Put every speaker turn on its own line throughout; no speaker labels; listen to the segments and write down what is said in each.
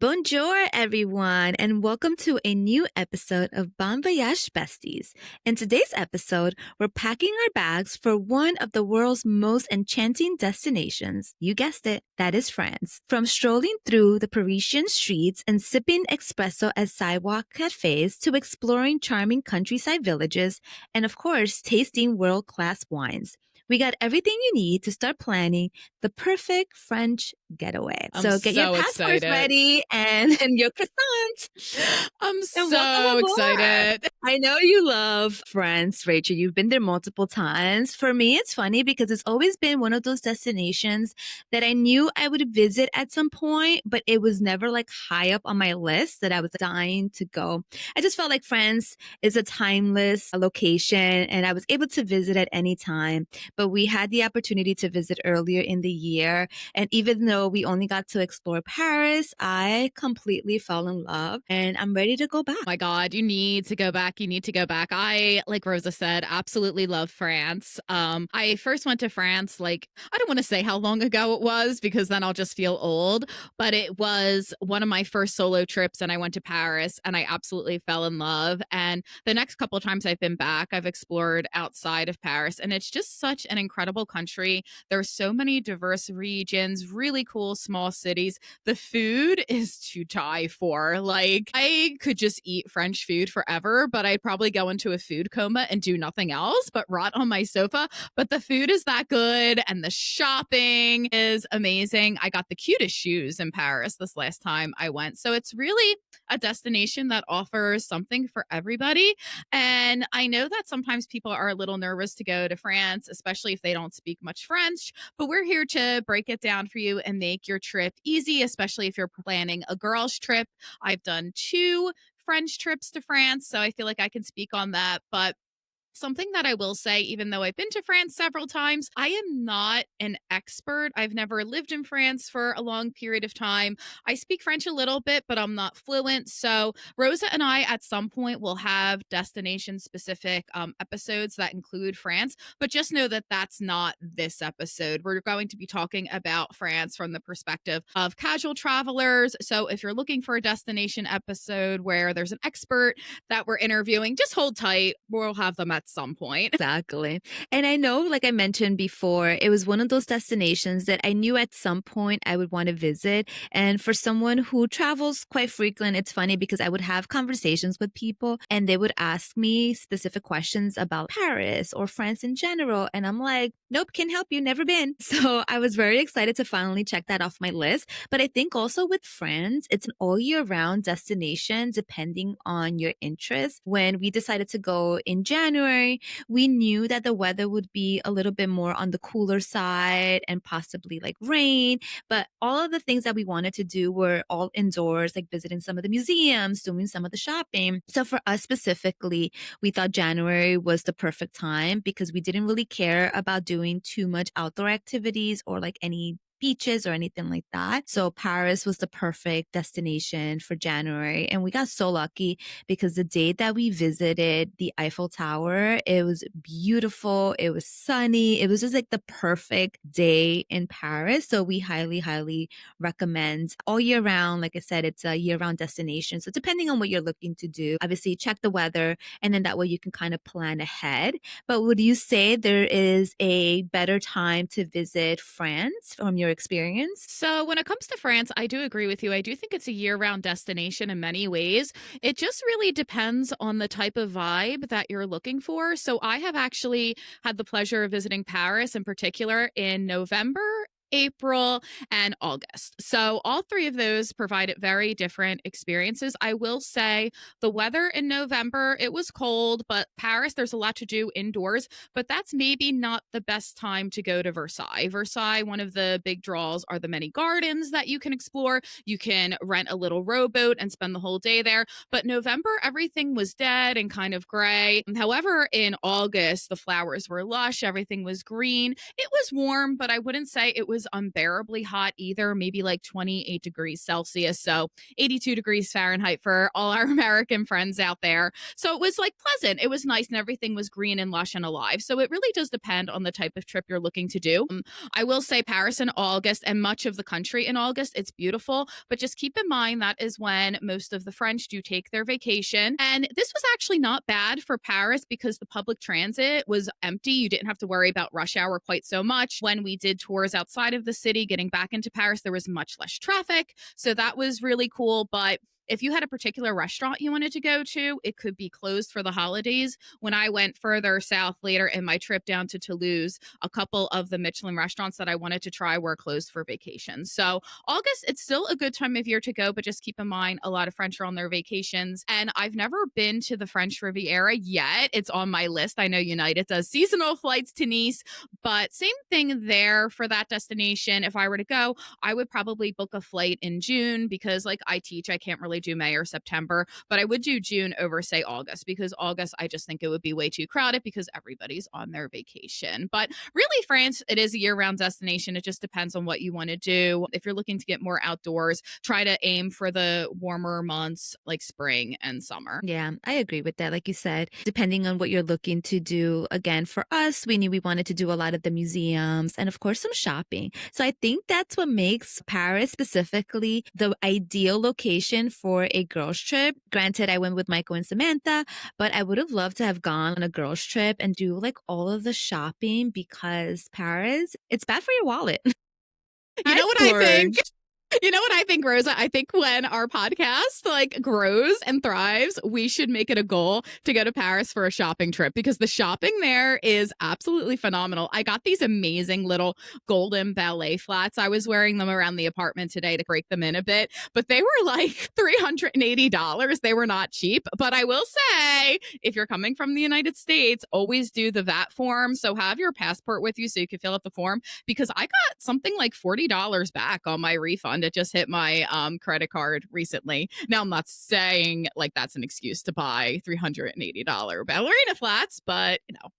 Bonjour, everyone, and welcome to a new episode of Bon Voyage Besties. In today's episode, we're packing our bags for one of the world's most enchanting destinations. You guessed it, that is France. From strolling through the Parisian streets and sipping espresso at sidewalk cafes to exploring charming countryside villages and, of course, tasting world-class wines. We got everything you need to start planning the perfect French getaway.
I'm
So get your
so
passports
excited.
ready and your croissants.
I'm
And
so
welcome aboard.
excited.
I know you love France, Rachel. You've been there multiple times. For me, it's funny because it's always been one of those destinations that I knew I would visit at some point, but it was never like high up on my list that I was dying to go. I just felt like France is a timeless location and I was able to visit at any time. But we had the opportunity to visit earlier in the year. And even though we only got to explore Paris, I completely fell in love and I'm ready to go back.
Oh my God, you need to go back. You need to go back. I, like Rosa said, absolutely love France. I first went to France, I don't want to say how long ago it was because then I'll just feel old, but it was one of my first solo trips and I went to Paris and I absolutely fell in love. And the next couple of times I've been back, I've explored outside of Paris and it's just such an incredible country. There's so many diverse regions, really cool small cities. The food is to die for. Like, I could just eat French food forever, but I'd probably go into a food coma and do nothing else but rot on my sofa. But the food is that good and the shopping is amazing. I got the cutest shoes in Paris this last time I went. So it's really a destination that offers something for everybody. And I know that sometimes people are a little nervous to go to France, especially if they don't speak much French, but we're here to break it down for you and make your trip easy, especially if you're planning a girls' trip. I've done 2 French trips to France, so I feel like I can speak on that. But something that I will say, even though I've been to France several times, I am not an expert. I've never lived in France for a long period of time. I speak French a little bit, but I'm not fluent. So Rosa and I at some point will have destination specific episodes that include France, but just know that that's not this episode. We're going to be talking about France from the perspective of casual travelers. So if you're looking for a destination episode where there's an expert that we're interviewing, just hold tight. We'll have them at some point.
Exactly. And I know, like I mentioned before, it was one of those destinations that I knew at some point I would want to visit. And for someone who travels quite frequent, it's funny because I would have conversations with people and they would ask me specific questions about Paris or France in general. And I'm like, nope, can't help you, never been. So I was very excited to finally check that off my list. But I think also with France, it's an all year round destination depending on your interests. When we decided to go in January, we knew that the weather would be a little bit more on the cooler side and possibly like rain. But all of the things that we wanted to do were all indoors, like visiting some of the museums, doing some of the shopping. So for us specifically, we thought January was the perfect time because we didn't really care about doing too much outdoor activities or like any beaches or anything like that. So Paris was the perfect destination for January. And we got so lucky because the day that we visited the Eiffel Tower, it was beautiful. It was sunny. It was just like the perfect day in Paris. So we highly, highly recommend all year round. Like I said, it's a year round destination. So depending on what you're looking to do, obviously check the weather and then that way you can kind of plan ahead. But would you say there is a better time to visit France from your experience?
So when it comes to France, I do agree with you. I do think it's a year-round destination in many ways. It just really depends on the type of vibe that you're looking for. So I have actually had the pleasure of visiting Paris in particular in November, April, and August. So all 3 of those provided very different experiences. I will say the weather in November, it was cold, but Paris, there's a lot to do indoors, but that's maybe not the best time to go to Versailles. Versailles, one of the big draws are the many gardens that you can explore. You can rent a little rowboat and spend the whole day there. But November, everything was dead and kind of gray. However, in August, the flowers were lush, everything was green. It was warm, but I wouldn't say it was was unbearably hot either, maybe like 28 degrees Celsius. So 82 degrees Fahrenheit for all our American friends out there. So it was like pleasant. It was nice and everything was green and lush and alive. So it really does depend on the type of trip you're looking to do. I will say Paris in August and much of the country in August, it's beautiful, but just keep in mind that is when most of the French do take their vacation. And this was actually not bad for Paris because the public transit was empty. You didn't have to worry about rush hour quite so much. When we did tours outside of the city, getting back into Paris, there was much less traffic. So that was really cool. But if you had a particular restaurant you wanted to go to, it could be closed for the holidays. When I went further south later in my trip down to Toulouse, a couple of the Michelin restaurants that I wanted to try were closed for vacation. So August, it's still a good time of year to go, but just keep in mind a lot of French are on their vacations. And I've never been to the French Riviera yet. It's on my list. I know United does seasonal flights to Nice, but same thing there for that destination. If I were to go, I would probably book a flight in June because, like, I teach, I can't really do May or September, but I would do June over, say, August because August, I just think it would be way too crowded because everybody's on their vacation. But really, France, it is a year round destination. It just depends on what you want to do. If you're looking to get more outdoors, try to aim for the warmer months like spring and summer.
Yeah, I agree with that. Like you said, depending on what you're looking to do. Again, for us, we knew we wanted to do a lot of the museums and, of course, some shopping. So I think that's what makes Paris specifically the ideal location for a girls' trip. Granted, I went with Michael and Samantha, but I would have loved to have gone on a girls' trip and do like all of the shopping because Paris, it's bad for your wallet.
You
I
know what I think?
splurged.
You know what I think, Rosa? I think when our podcast like grows and thrives, we should make it a goal to go to Paris for a shopping trip because the shopping there is absolutely phenomenal. I got these amazing little golden ballet flats. I was wearing them around the apartment today to break them in a bit, but they were like $380. They were not cheap. But I will say, if you're coming from the United States, always do the VAT form. So have your passport with you so you can fill out the form because I got something like $40 back on my refund. It just hit my credit card recently. Now, I'm not saying like that's an excuse to buy $380 ballerina flats, but you know.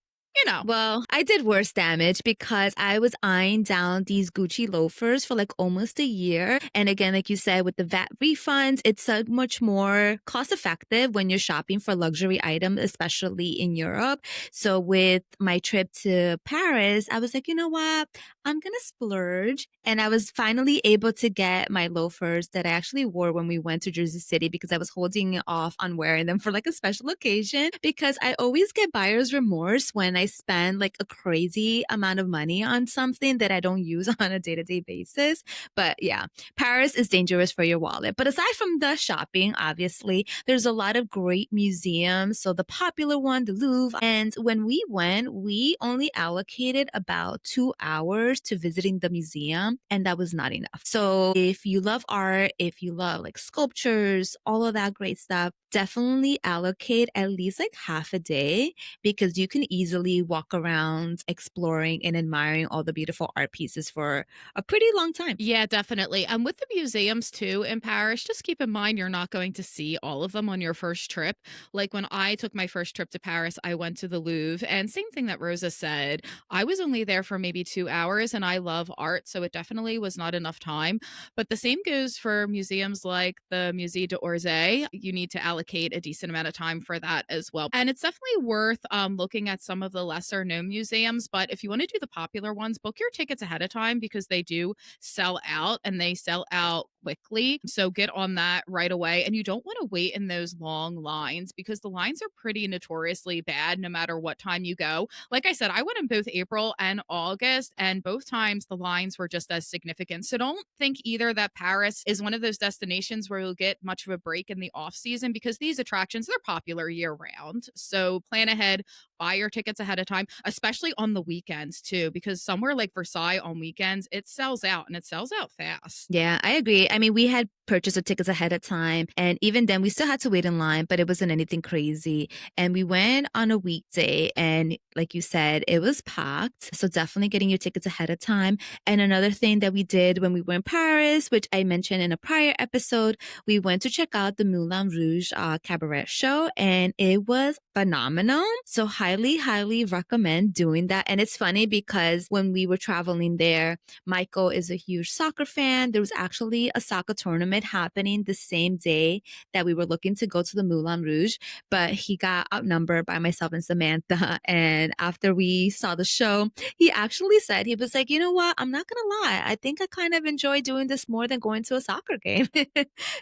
Well, I did worse damage because I was eyeing down these Gucci loafers for like almost a year. And again, like you said, with the VAT refunds, it's so much more cost effective when you're shopping for luxury items, especially in Europe. So with my trip to Paris, I was like, you know what? I'm going to splurge. And I was finally able to get my loafers that I actually wore when we went to Jersey City because I was holding off on wearing them for like a special occasion because I always get buyer's remorse when I spend like a crazy amount of money on something that I don't use on a day-to-day basis. But yeah, Paris is dangerous for your wallet. But aside from the shopping, obviously, there's a lot of great museums. So the popular one, the Louvre. And when we went, we only allocated about 2 hours to visiting the museum, and that was not enough. So if you love art, if you love like sculptures, all of that great stuff, definitely allocate at least like half a day because you can easily walk around exploring and admiring all the beautiful art pieces for a pretty long time.
Yeah, definitely. And with the museums too in Paris, just keep in mind you're not going to see all of them on your first trip. Like when I took my first trip to Paris, I went to the Louvre, and same thing that Rosa said. I was only there for maybe 2 hours, and I love art, so it definitely was not enough time. But the same goes for museums like the Musée d'Orsay. You need to allocate a decent amount of time for that as well. And it's definitely worth looking at some of the lesser known museums. But if you want to do the popular ones, book your tickets ahead of time because they do sell out and they sell out quickly. So get on that right away. And you don't want to wait in those long lines because the lines are pretty notoriously bad no matter what time you go. Like I said, I went in both April and August, and both times the lines were just as significant. So don't think either that Paris is one of those destinations where you'll get much of a break in the off season because these attractions, they're popular year round. So plan ahead, buy your tickets ahead of time, especially on the weekends too, because somewhere like Versailles on weekends, it sells out and it sells out fast.
Yeah, I agree. I mean, we had purchased the tickets ahead of time. And even then, we still had to wait in line, but it wasn't anything crazy. And we went on a weekday, and like you said, it was packed. So definitely getting your tickets ahead of time. And another thing that we did when we were in Paris, which I mentioned in a prior episode, we went to check out the Moulin Rouge cabaret show, and it was phenomenal. So highly, highly recommend doing that. And it's funny because when we were traveling there, Michael is a huge soccer fan. There was actually a soccer tournament happening the same day that we were looking to go to the Moulin Rouge, but he got outnumbered by myself and Samantha. And after we saw the show, he actually said, he was like, you know what? I'm not going to lie. I think I kind of enjoy doing this more than going to a soccer game.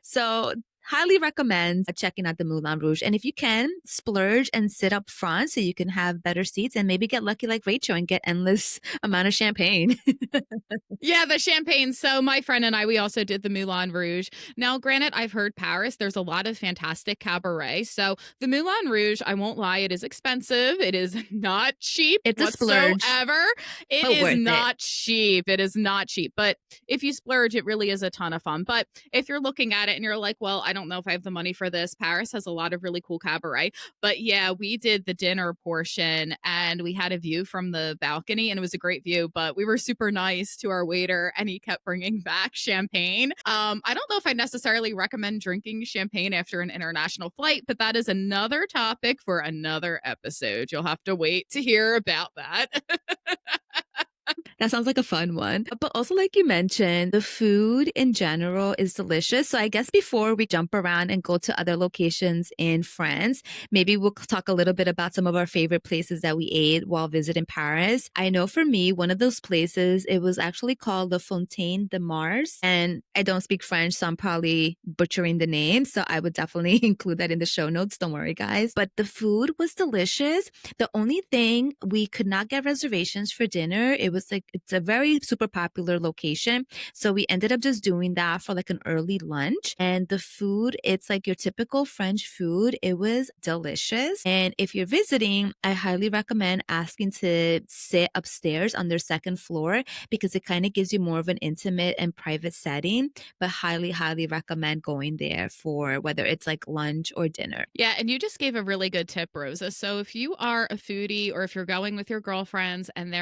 So highly recommend checking out the Moulin Rouge. And if you can, splurge and sit up front so you can have better seats and maybe get lucky like Rachel and get endless amount of champagne.
Yeah, the champagne. So my friend and I, we also did the Moulin Rouge. Now, granted, I've heard Paris, there's a lot of fantastic cabaret. So the Moulin Rouge, I won't lie, it is expensive. It is not cheap
It's a splurge,
whatsoever. It
but
is
worth it.
not cheap. It is not cheap. But if you splurge, it really is a ton of fun. But if you're looking at it and you're like, well, I don't know if I have the money for this, Paris has a lot of really cool cabaret. But yeah, we did the dinner portion and we had a view from the balcony and it was a great view, but we were super nice to our waiter and he kept bringing back champagne. I don't know if I necessarily recommend drinking champagne after an international flight, but that is another topic for another episode. You'll have to wait to hear about that.
That sounds like a fun one. But also, like you mentioned, the food in general is delicious. So I guess before we jump around and go to other locations in France, maybe we'll talk a little bit about some of our favorite places that we ate while visiting Paris. I know for me, one of those places, it was actually called the Fontaine de Mars. And I don't speak French, so I'm probably butchering the name. So I would definitely include that in the show notes. Don't worry, guys. But the food was delicious. The only thing, we could not get reservations for dinner. It was like, it's a very super popular location. So we ended up just doing that for like an early lunch. And the food, it's like your typical French food. It was delicious. And if you're visiting, I highly recommend asking to sit upstairs on their second floor because it kind of gives you more of an intimate and private setting. But highly, highly recommend going there for whether it's like lunch or dinner.
Yeah, and you just gave a really good tip, Rosa. So if you are a foodie or if you're going with your girlfriends and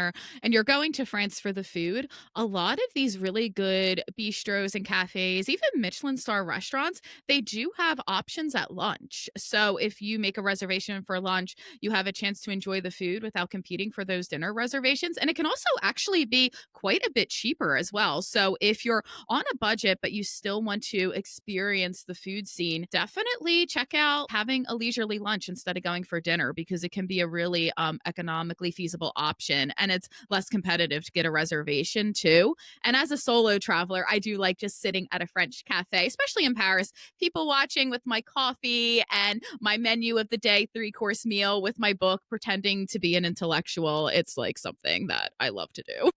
you're going to France for the food, a lot of these really good bistros and cafes, even Michelin star restaurants, they do have options at lunch. So if you make a reservation for lunch, you have a chance to enjoy the food without competing for those dinner reservations. And it can also actually be quite a bit cheaper as well. So if you're on a budget, but you still want to experience the food scene, definitely check out having a leisurely lunch instead of going for dinner because it can be a really economically feasible option and it's less competitive to get a reservation too. And as a solo traveler, I do like just sitting at a French cafe, especially in Paris, people watching with my coffee and my menu of the day, 3-course meal with my book, pretending to be an intellectual. It's like something that I love to do.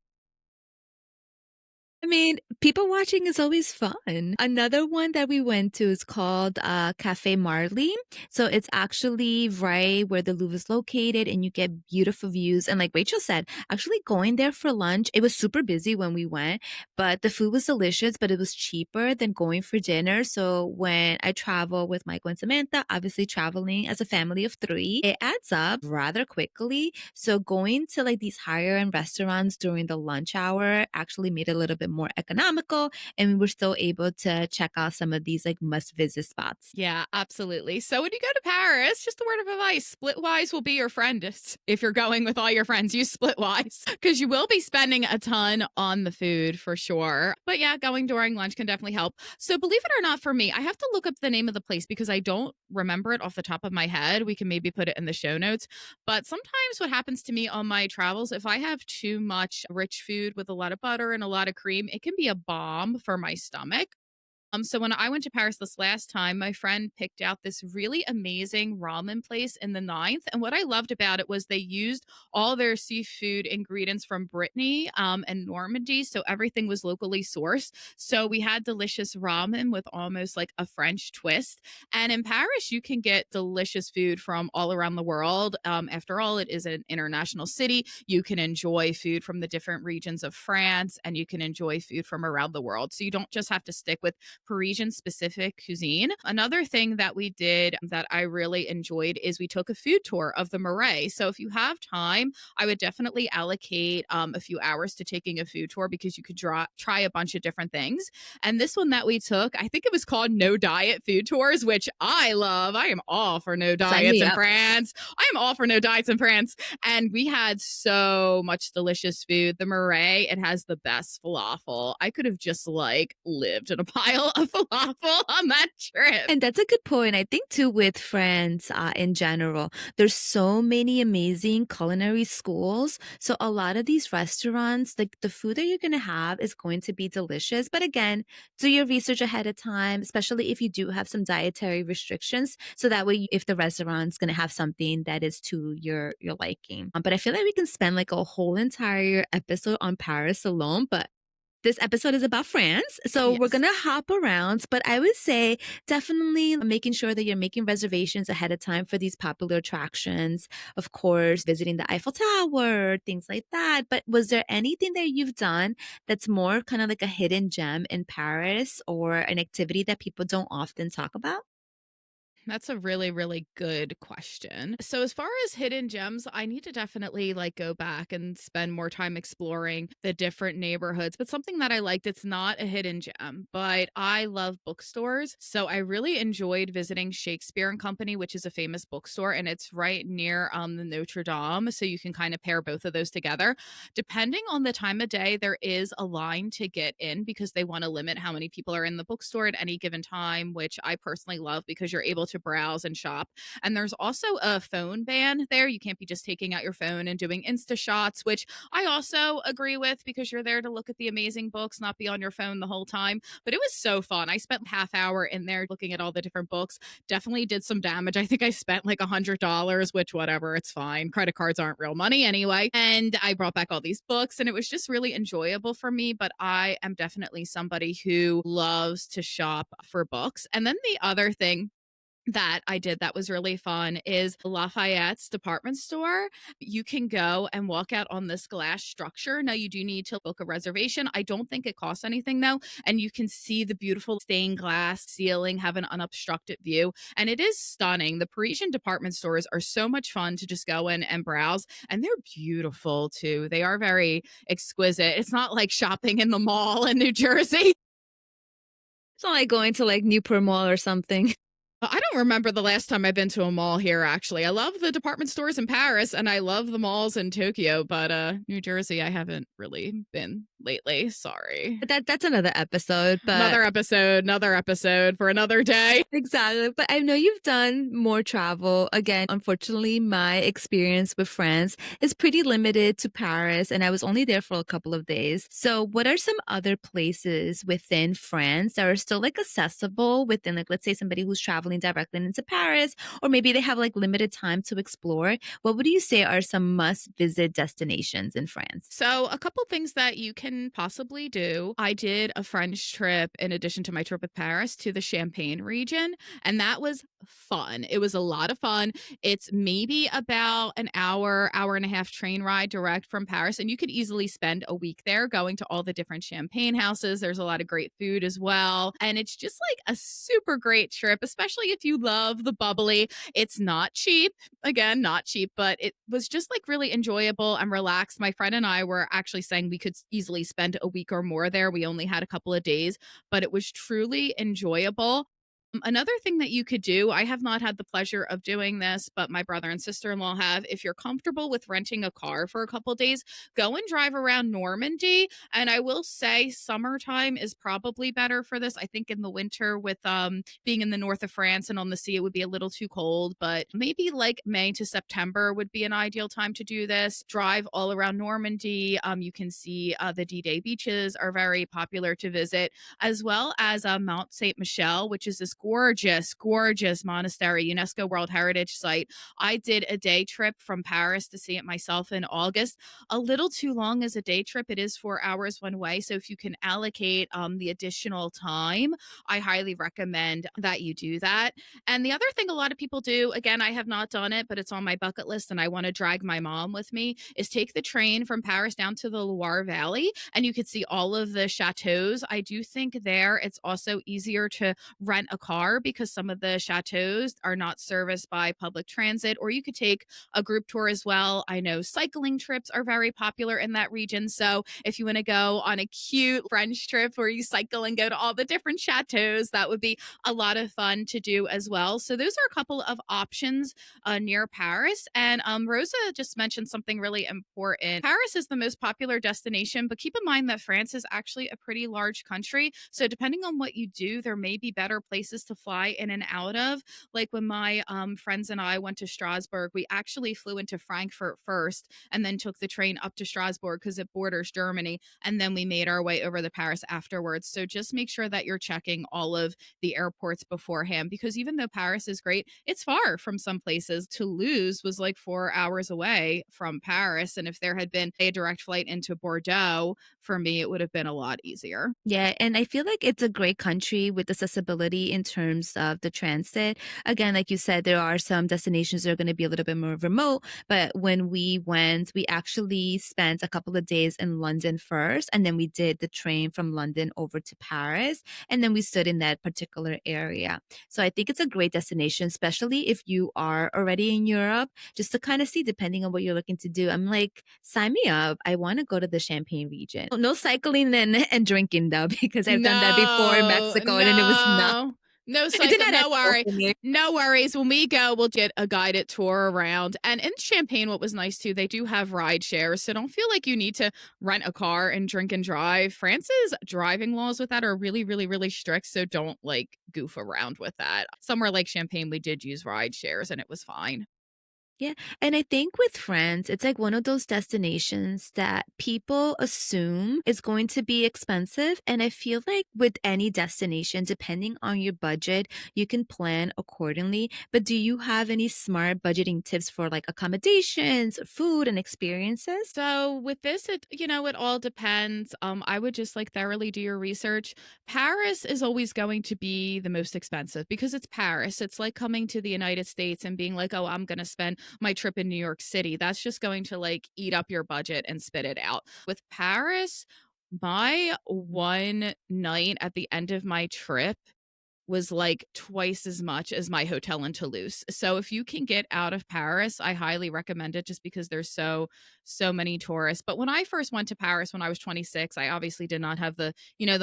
I mean, people watching is always fun. Another one that we went to is called Cafe Marley. So it's actually right where the Louvre is located and you get beautiful views. And like Rachel said, actually going there for lunch, it was super busy when we went, but the food was delicious, but it was cheaper than going for dinner. So when I travel with Michael and Samantha, obviously traveling as a family of 3, it adds up rather quickly. So going to like these higher end restaurants during the lunch hour actually made it a little bit more economical and we were still able to check out some of these like must visit spots.
Yeah, absolutely. So when you go to Paris, just a word of advice, Splitwise will be your friend. If you're going with all your friends, use Splitwise because you will be spending a ton on the food for sure. But yeah, going during lunch can definitely help. So believe it or not, for me, I have to look up the name of the place because I don't remember it off the top of my head. We can maybe put it in the show notes. But sometimes what happens to me on my travels, if I have too much rich food with a lot of butter and a lot of cream, it can be a bomb for my stomach. So when I went to Paris this last time, my friend picked out this really amazing ramen place in the Ninth. And what I loved about it was they used all their seafood ingredients from Brittany and Normandy. So everything was locally sourced. So we had delicious ramen with almost like a French twist. And in Paris, you can get delicious food from all around the world. After all, it is an international city. You can enjoy food from the different regions of France and you can enjoy food from around the world. So you don't just have to stick with Parisian specific cuisine. Another thing that we did that I really enjoyed is we took a food tour of the Marais. So if you have time, I would definitely allocate a few hours to taking a food tour because you could try a bunch of different things. And this one that we took, I think it was called No Diet Food Tours, which I love. I am all for no
Sign
diets
me
in
up.
France. I am all for no diets in France. And we had so much delicious food. The Marais, it has the best falafel. I could have just like lived in a pile of falafel on that trip.
And that's a good point. I think too with France in general, there's so many amazing culinary schools. So a lot of these restaurants, like the food that you're going to have is going to be delicious. But again, do your research ahead of time, especially if you do have some dietary restrictions. So that way, if the restaurant's going to have something that is to your liking. But I feel like we can spend like a whole entire episode on Paris alone. But this episode is about France, so we're
Yes.
gonna hop around, but I would say definitely making sure that you're making reservations ahead of time for these popular attractions. Of course, visiting the Eiffel Tower, things like that. But was there anything that you've done that's more kind of like a hidden gem in Paris or an activity that people don't often talk about?
That's a really, really good question. So as far as hidden gems, I need to definitely like go back and spend more time exploring the different neighborhoods. But something that I liked, it's not a hidden gem, but I love bookstores. So I really enjoyed visiting Shakespeare and Company, which is a famous bookstore, and it's right near the Notre Dame. So you can kind of pair both of those together. Depending on the time of day, there is a line to get in because they want to limit how many people are in the bookstore at any given time, which I personally love because you're able to browse and shop. And there's also a phone ban there. You can't be just taking out your phone and doing Insta shots, which I also agree with because you're there to look at the amazing books, not be on your phone the whole time. But it was so fun. I spent half hour in there looking at all the different books. Definitely did some damage. I think I spent like $100, which whatever, it's fine. Credit cards aren't real money anyway. And I brought back all these books and it was just really enjoyable for me. But I am definitely somebody who loves to shop for books. And then the other thing that I did that was really fun is Lafayette's department store. You can go and walk out on this glass structure. Now, you do need to book a reservation. I don't think it costs anything though. And you can see the beautiful stained glass ceiling, have an unobstructed view. And it is stunning. The Parisian department stores are so much fun to just go in and browse. And they're beautiful too. They are very exquisite. It's not like shopping in the mall in New Jersey.
It's not like going to like Newport Mall or something.
I don't remember the last time I've been to a mall here, actually. I love the department stores in Paris and I love the malls in Tokyo, but New Jersey, I haven't really been lately. Sorry.
But that's another episode, but
Another episode for another day.
exactly. But I know you've done more travel. Again, unfortunately, my experience with France is pretty limited to Paris, and I was only there for a couple of days. So, what are some other places within France that are still like accessible within, like, let's say somebody who's traveling directly into Paris, or maybe they have like limited time to explore? What would you say are some must visit destinations in France?
So, a couple things that you can possibly do. I did a French trip in addition to my trip with Paris to the Champagne region, and that was fun. It was a lot of fun. It's maybe about an hour, hour and a half train ride direct from Paris, and you could easily spend a week there going to all the different champagne houses. There's a lot of great food as well, and it's just like a super great trip, especially if you love the bubbly. It's not cheap, again, not cheap, but it was just like really enjoyable and relaxed. My friend and I were actually saying we could easily spend a week or more there. We only had a couple of days, but it was truly enjoyable. Another thing that you could do, I have not had the pleasure of doing this, but my brother and sister in law have. If you're comfortable with renting a car for a couple days, go and drive around Normandy. And I will say summertime is probably better for this. I think in the winter, with being in the north of France and on the sea, it would be a little too cold, but maybe like May to September would be an ideal time to do this. Drive all around Normandy. You can see the D-Day beaches are very popular to visit, as well as Mount Saint Michel, which is this gorgeous, gorgeous monastery, UNESCO World Heritage Site. I did a day trip from Paris to see it myself in August. A little too long as a day trip. It is 4 hours one way. So if you can allocate the additional time, I highly recommend that you do that. And the other thing a lot of people do, again, I have not done it, but it's on my bucket list and I want to drag my mom with me, is take the train from Paris down to the Loire Valley and you could see all of the chateaus. I do think there it's also easier to rent a car because some of the chateaus are not serviced by public transit, or you could take a group tour as well. I know cycling trips are very popular in that region. So if you want to go on a cute French trip where you cycle and go to all the different chateaus, that would be a lot of fun to do as well. So those are a couple of options near Paris. And Rosa just mentioned something really important. Paris is the most popular destination, but keep in mind that France is actually a pretty large country. So depending on what you do, there may be better places to fly in and out of. Like when my friends and I went to Strasbourg, we actually flew into Frankfurt first and then took the train up to Strasbourg because it borders Germany. And then we made our way over to Paris afterwards. So just make sure that you're checking all of the airports beforehand, because even though Paris is great, it's far from some places. Toulouse was like 4 hours away from Paris. And if there had been a direct flight into Bordeaux, for me, it would have been a lot easier.
Yeah, and I feel like it's a great country with accessibility in terms of the transit. Again, like you said, there are some destinations that are going to be a little bit more remote, but when we went, we actually spent a couple of days in London first, and then we did the train from London over to Paris, and then we stood in that particular area. So I think it's a great destination, especially if you are already in Europe, just to kind of see, depending on what you're looking to do. I'm like, sign me up. I want to go to the Champagne region. No cycling and drinking though, because I've done that before in
No,
Mexico and it was not,
no, no
it did
cycle.
not end
No
well
worry.
for me.
No worries. When we go, we'll get a guided tour around. And in Champagne, what was nice too, they do have ride shares. So don't feel like you need to rent a car and drink and drive. France's driving laws with that are really, really, really strict. So don't like goof around with that. Somewhere like Champagne, we did use ride shares and it was fine.
Yeah. And I think with France, it's like one of those destinations that people assume is going to be expensive. And I feel like with any destination, depending on your budget, you can plan accordingly. But do you have any smart budgeting tips for like accommodations, food, and experiences?
So with this, it all depends. I would just like thoroughly do your research. Paris is always going to be the most expensive because it's Paris. It's like coming to the United States and being like, oh, I'm going to spend my trip in New York City. That's just going to like eat up your budget and spit it out. With Paris, my one night at the end of my trip was like twice as much as my hotel in Toulouse. So if you can get out of Paris, I highly recommend it just because there's so many tourists. But when I first went to Paris when I was 26, I obviously did not have the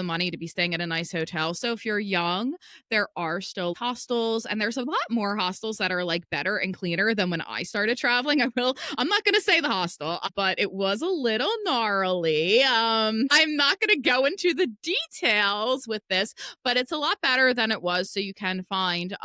money to be staying at a nice hotel. So if you're young, there are still hostels and there's a lot more hostels that are like better and cleaner than when I started traveling. I'm not going to say the hostel, but it was a little gnarly. I'm not going to go into the details with this, but it's a lot better than it was, so you can find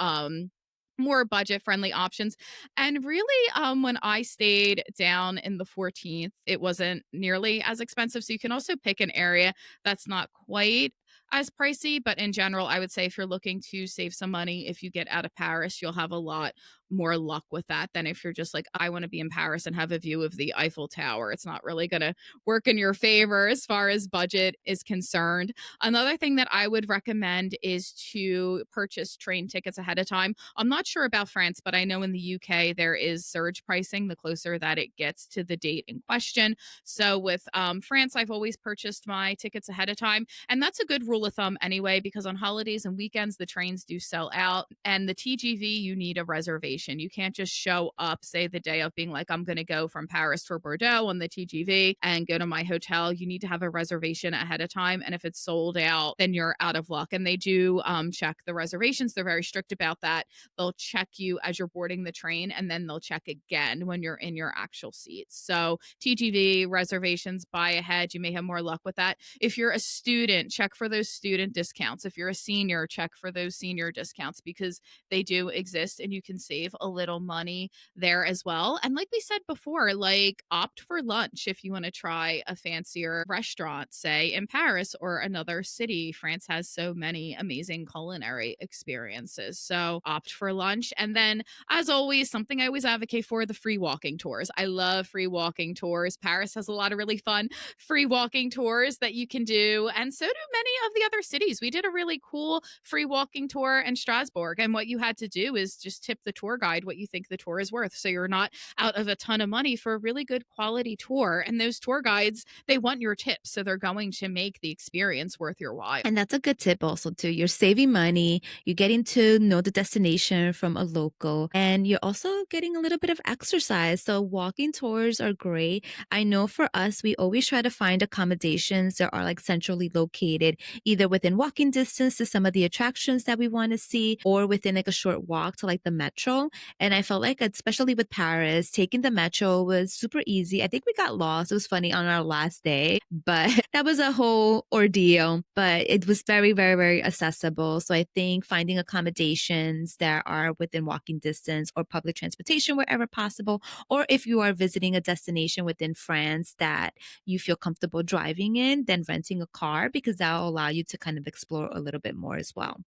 more budget friendly options. And really, when I stayed down in the 14th, it wasn't nearly as expensive, so you can also pick an area that's not quite as pricey, but in general, I would say if you're looking to save some money, if you get out of Paris, you'll have a lot more luck with that than if you're just like, I want to be in Paris and have a view of the Eiffel Tower. It's not really going to work in your favor as far as budget is concerned. Another thing that I would recommend is to purchase train tickets ahead of time. I'm not sure about France, but I know in the UK there is surge pricing the closer that it gets to the date in question. So with France, I've always purchased my tickets ahead of time. And that's a good rule of thumb anyway, because on holidays and weekends, the trains do sell out. And the TGV, you need a reservation. You can't just show up, say the day of being like, I'm going to go from Paris to Bordeaux on the TGV and go to my hotel. You need to have a reservation ahead of time. And if it's sold out, then you're out of luck. And they do check the reservations. They're very strict about that. They'll check you as you're boarding the train, and then they'll check again when you're in your actual seats. So TGV reservations, buy ahead. You may have more luck with that. If you're a student, check for those student discounts. If you're a senior, check for those senior discounts because they do exist and you can save save a little money there as well. And like we said before, like opt for lunch if you want to try a fancier restaurant, say in Paris or another city. France has so many amazing culinary experiences. So opt for lunch. And then, as always, something I always advocate for, the free walking tours. I love free walking tours. Paris has a lot of really fun free walking tours that you can do. And so do many of the other cities. We did a really cool free walking tour in Strasbourg. And what you had to do is just tip the tour guide what you think the tour is worth. So you're not out of a ton of money for a really good quality tour. And those tour guides, they want your tips. So they're going to make the experience worth your while.
And that's a good tip also too. You're saving money, you're getting to know the destination from a local, and you're also getting a little bit of exercise. So walking tours are great. I know for us, we always try to find accommodations that are like centrally located, either within walking distance to some of the attractions that we want to see, or within like a short walk to like the metro. And I felt like, especially with Paris, taking the metro was super easy. I think we got lost. It was funny on our last day, but that was a whole ordeal. But it was very, very, very accessible. So I think finding accommodations that are within walking distance or public transportation wherever possible, or if you are visiting a destination within France that you feel comfortable driving in, then renting a car because that will allow you to kind of explore a little bit more as well.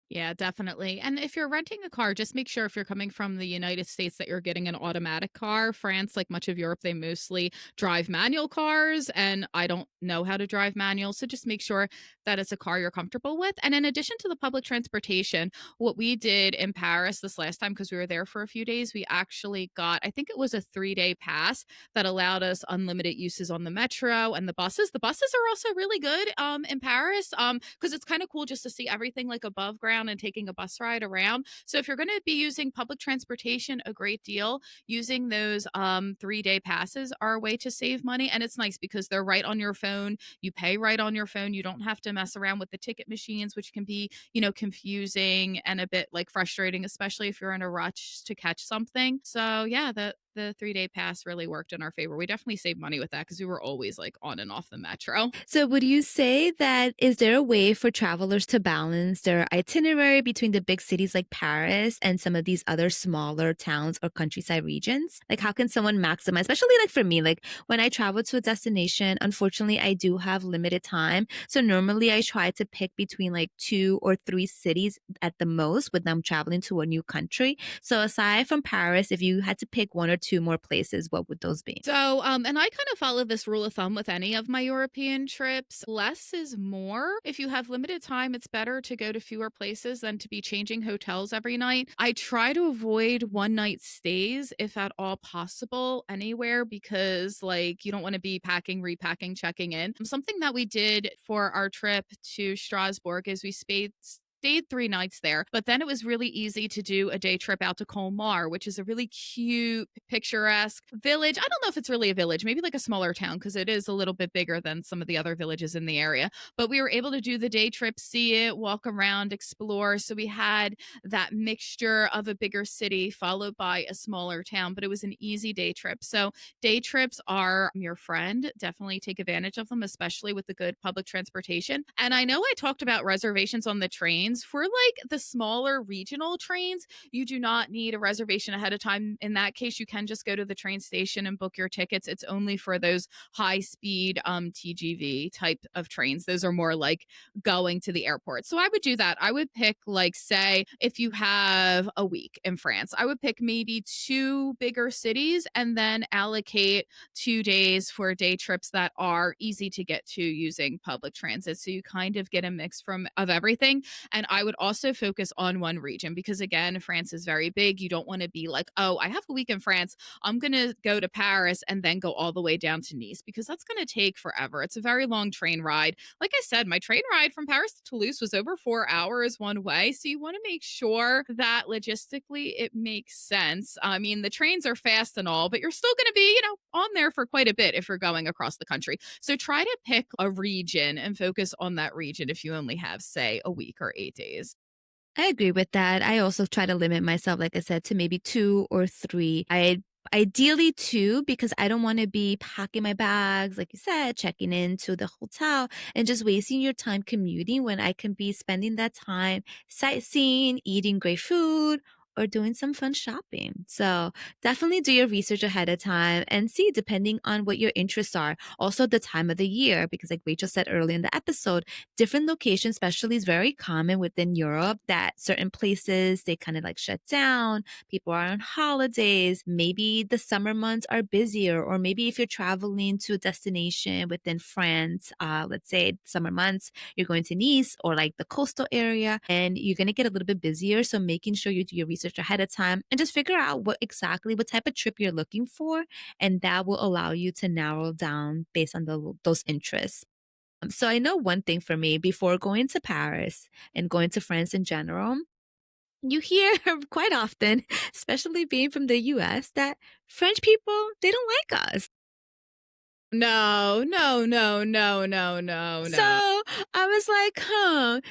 Yeah, definitely. And if you're renting a car, just make sure if you're coming from the United States that you're getting an automatic car. France, like much of Europe, they mostly drive manual cars, and I don't know how to drive manual. So just make sure that it's a car you're comfortable with. And in addition to the public transportation, what we did in Paris this last time, because we were there for a few days, we actually got, I think it was a 3-day pass that allowed us unlimited uses on the metro and the buses. The buses are also really good in Paris because it's kind of cool just to see everything like above ground and taking a bus ride around. So if you're going to be using public transportation a great deal, using those 3-day passes are a way to save money. And it's nice because they're right on your phone. You pay right on your phone. You don't have to mess around with the ticket machines, which can be, confusing and a bit like frustrating, especially if you're in a rush to catch something. So yeah, the 3-day pass really worked in our favor. We definitely saved money with that because we were always like on and off the metro.
So would you say that is there a way for travelers to balance their itinerary between the big cities like Paris and some of these other smaller towns or countryside regions? Like how can someone maximize, especially like for me, like when I travel to a destination, unfortunately I do have limited time. So normally I try to pick between like 2 or 3 cities at the most when I'm traveling to a new country. So aside from Paris, if you had to pick 1 or 2 more places, what would those be?
So, and I kind of follow this rule of thumb with any of my European trips. Less is more. If you have limited time, it's better to go to fewer places than to be changing hotels every night. I try to avoid one night stays if at all possible anywhere because like you don't want to be packing, repacking, checking in. Something that we did for our trip to Strasbourg is we stayed 3 nights there, but then it was really easy to do a day trip out to Colmar, which is a really cute, picturesque village. I don't know if it's really a village, maybe like a smaller town, because it is a little bit bigger than some of the other villages in the area. But we were able to do the day trip, see it, walk around, explore. So we had that mixture of a bigger city followed by a smaller town, but it was an easy day trip. So day trips are your friend. Definitely take advantage of them, especially with the good public transportation. And I know I talked about reservations on the trains. For like the smaller regional trains, you do not need a reservation ahead of time. In that case, you can just go to the train station and book your tickets. It's only for those high speed TGV type of trains. Those are more like going to the airport. So I would do that. I would pick like say if you have a week in France, I would pick maybe 2 bigger cities and then allocate 2 days for day trips that are easy to get to using public transit. So you kind of get a mix from of everything. And I would also focus on one region because, again, France is very big. You don't want to be like, oh, I have a week in France. I'm going to go to Paris and then go all the way down to Nice because that's going to take forever. It's a very long train ride. Like I said, my train ride from Paris to Toulouse was over 4 hours one way. So you want to make sure that logistically it makes sense. I mean, the trains are fast and all, but you're still going to be, on there for quite a bit if you're going across the country. So try to pick a region and focus on that region if you only have, say, a week or 8 days.
I agree with that. I also try to limit myself, like I said, to maybe 2 or 3. I ideally 2 because I don't want to be packing my bags, like you said, checking into the hotel and just wasting your time commuting when I can be spending that time sightseeing, eating great food, or doing some fun shopping. So definitely do your research ahead of time and see, depending on what your interests are. Also, the time of the year, because like Rachel said earlier in the episode, different locations, especially is very common within Europe that certain places they kind of like shut down. People are on holidays. Maybe the summer months are busier, or maybe if you're traveling to a destination within France, let's say summer months, you're going to Nice or like the coastal area, and you're going to get a little bit busier. So making sure you do your research ahead of time and just figure out what type of trip you're looking for, and that will allow you to narrow down based on those interests. So I know one thing for me before going to Paris and going to France in general, you hear quite often, especially being from the US, that French people, they don't like us.
No, no, no, no, no, no,
So
no.
I was like,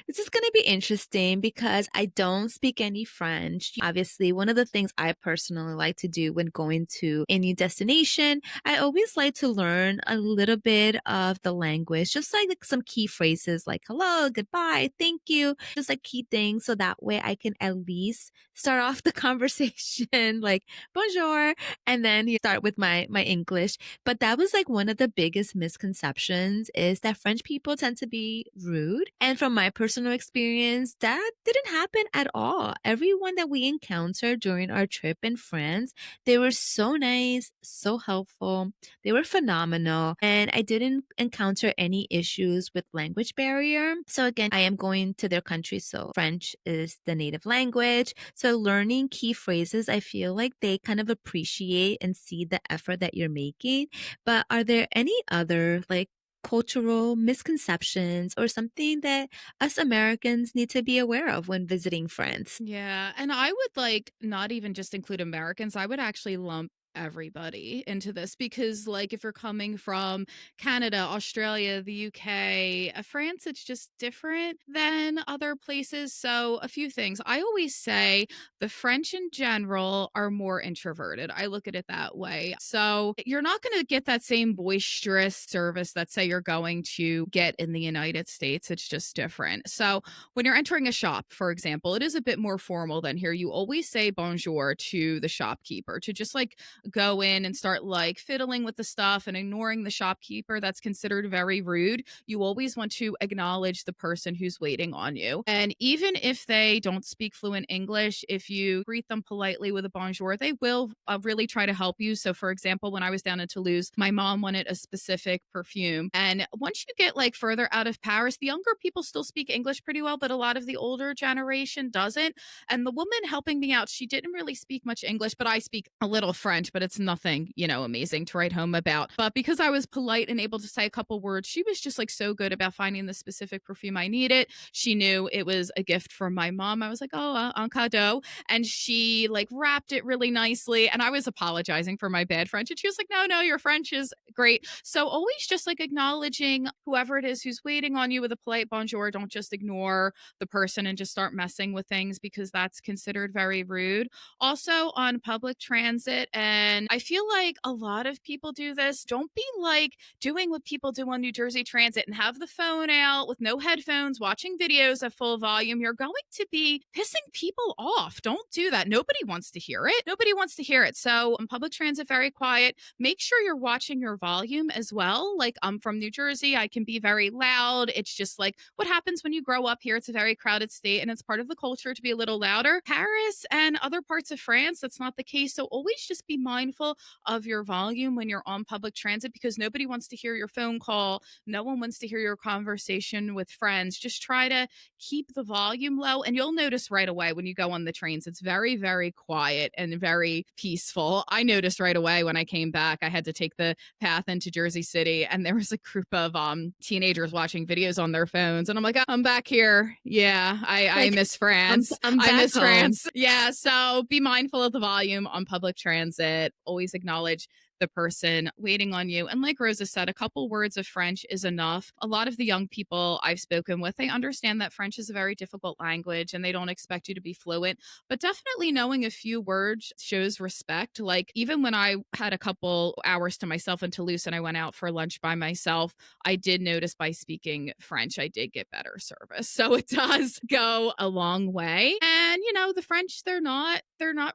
this is going to be interesting because I don't speak any French. Obviously, one of the things I personally like to do when going to a new destination, I always like to learn a little bit of the language, just like some key phrases like hello, goodbye, thank you, just like key things. So that way I can at least start off the conversation like bonjour, and then you start with my English. But that was like one of the biggest misconceptions is that French people tend to be rude. And from my personal experience, that didn't happen at all. Everyone that we encountered during our trip in France, they were so nice, so helpful. They were phenomenal. And I didn't encounter any issues with language barrier. So again, I am going to their country. So French is the native language. So learning key phrases, I feel like they kind of appreciate and see the effort that you're making. But are there any other like cultural misconceptions or something that us Americans need to be aware of when visiting France?
Yeah, and I would, like, not even just include Americans, I would actually lump everybody into this because, like, if you're coming from Canada, Australia, the UK, France, it's just different than other places. So, a few things. I always say the French in general are more introverted. I look at it that way. So, you're not going to get that same boisterous service that, say, you're going to get in the United States. It's just different. So, when you're entering a shop, for example, it is a bit more formal than here. You always say bonjour to the shopkeeper to just like go in and start like fiddling with the stuff and ignoring the shopkeeper. That's considered very rude. You always want to acknowledge the person who's waiting on you. And even if they don't speak fluent English, if you greet them politely with a bonjour, they will really try to help you. So, for example, when I was down in Toulouse, my mom wanted a specific perfume. And once you get like further out of Paris, the younger people still speak English pretty well, but a lot of the older generation doesn't. And the woman helping me out, she didn't really speak much English, but I speak a little French, but it's nothing, amazing to write home about. But because I was polite and able to say a couple words, she was just like so good about finding the specific perfume I needed. She knew it was a gift from my mom. I was like, oh, un cadeau. And she like wrapped it really nicely. And I was apologizing for my bad French. And she was like, no, no, your French is great. So always just like acknowledging whoever it is who's waiting on you with a polite bonjour. Don't just ignore the person and just start messing with things because that's considered very rude. Also on public transit, and I feel like a lot of people do this. Don't be like doing what people do on New Jersey Transit and have the phone out with no headphones, watching videos at full volume. You're going to be pissing people off. Don't do that. Nobody wants to hear it. Nobody wants to hear it. So on public transit, very quiet. Make sure you're watching your volume as well. Like I'm from New Jersey, I can be very loud. It's just like what happens when you grow up here. It's a very crowded state and it's part of the culture to be a little louder. Paris and other parts of France, that's not the case. So always just be mindful of your volume when you're on public transit because nobody wants to hear your phone call. No one wants to hear your conversation with friends. Just try to keep the volume low and you'll notice right away when you go on the trains, it's very, very quiet and very peaceful. I noticed right away when I came back, I had to take the path into Jersey City and there was a group of teenagers watching videos on their phones. And I'm like, I'm back here. Yeah, I
Like,
miss France.
I'm
I
back
miss
home.
France. Yeah, so be mindful of the volume on public transit. Always acknowledge the person waiting on you. And like Rosa said, a couple words of French is enough. A lot of the young people I've spoken with, they understand that French is a very difficult language and they don't expect you to be fluent, but definitely knowing a few words shows respect. Like even when I had a couple hours to myself in Toulouse and I went out for lunch by myself, I did notice by speaking French, I did get better service. So it does go a long way. And the French, they're not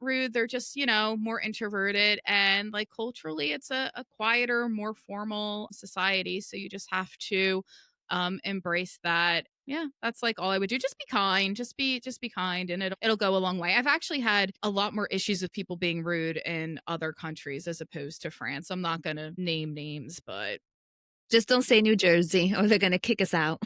rude. They're just, more introverted. And like culturally, it's a quieter, more formal society. So you just have to embrace that. Yeah, that's like all I would do. Just be kind. Just be kind and it'll go a long way. I've actually had a lot more issues with people being rude in other countries as opposed to France. I'm not going to name names, but
Just don't say New Jersey or they're gonna kick us out.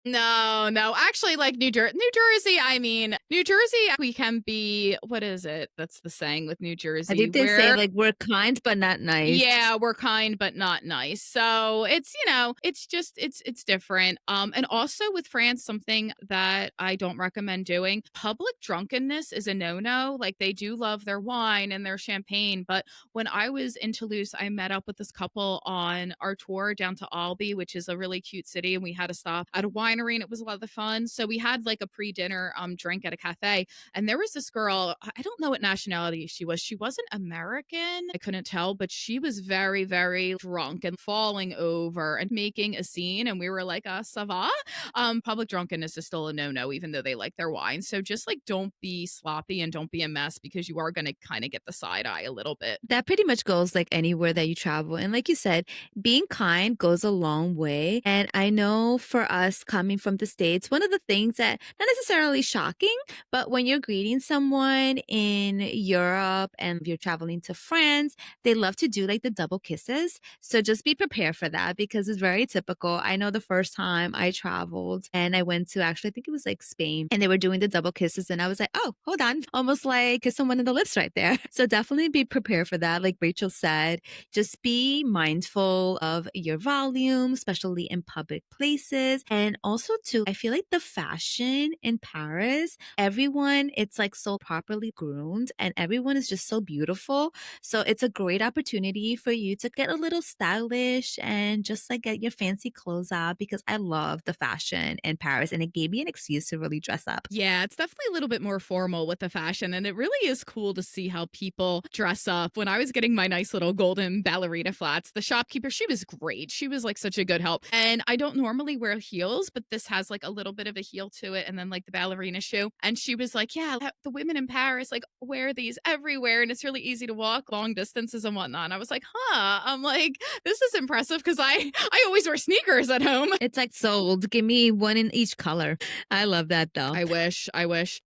no, no. Actually, like New Jersey, I mean, New Jersey, we can be, what is it? That's the saying with New
I
Jersey.
think they say,
We're
like, "We're kind but not nice."
Yeah, we're kind but not nice. So it's just it's different. And also with France, something that I don't recommend doing, public drunkenness is a no-no. Like they do love their wine and their champagne. But when I was in Toulouse, I met up with this couple on our tour down to Albi, which is a really cute city, and we had to stop at a winery and it was a lot of fun. So we had like a pre-dinner drink at a cafe. And there was this girl, I don't know what nationality she was. She wasn't American. I couldn't tell, but she was very, very drunk and falling over and making a scene. And we were like, ça va? Public drunkenness is still a no-no, even though they like their wine. So just like don't be sloppy and don't be a mess because you are going to kind of get the side eye a little bit.
That pretty much goes, like, anywhere that you travel, and like you said, being kind goes a long way, and I know for us coming from the States, one of the things that not necessarily shocking, but when you're greeting someone in Europe and if you're traveling to France, they love to do, like, the double kisses, so just be prepared for that because it's very typical. I know the first time I traveled and I went to actually, I think it was, like, Spain, and they were doing the double kisses, and I was like, "Oh, hold on." Almost like kiss someone in the lips right there. So definitely be prepared for that. Like Rachel said, just be mindful of your volume, especially in public places. And also, too, I feel like the fashion in Paris, everyone, it's like so properly groomed and everyone is just so beautiful. So it's a great opportunity for you to get a little stylish and just like get your fancy clothes out because I love the fashion in Paris and it gave me an excuse to really dress up.
Yeah, it's definitely a little bit more formal with the fashion. And it really is cool to see how people dress up. When I was getting my nice little golden ballerina flats, the shopkeeper, she was great. She was like such a good help. And I don't normally wear heels, but this has like a little bit of a heel to it. And then like the ballerina shoe. And she was like, yeah, the women in Paris like wear these everywhere. And it's really easy to walk long distances and whatnot. And I was like, huh. I'm like, this is impressive because I always wear sneakers at home.
It's like sold. Give me one in each color. I love that though.
I wish. I wish.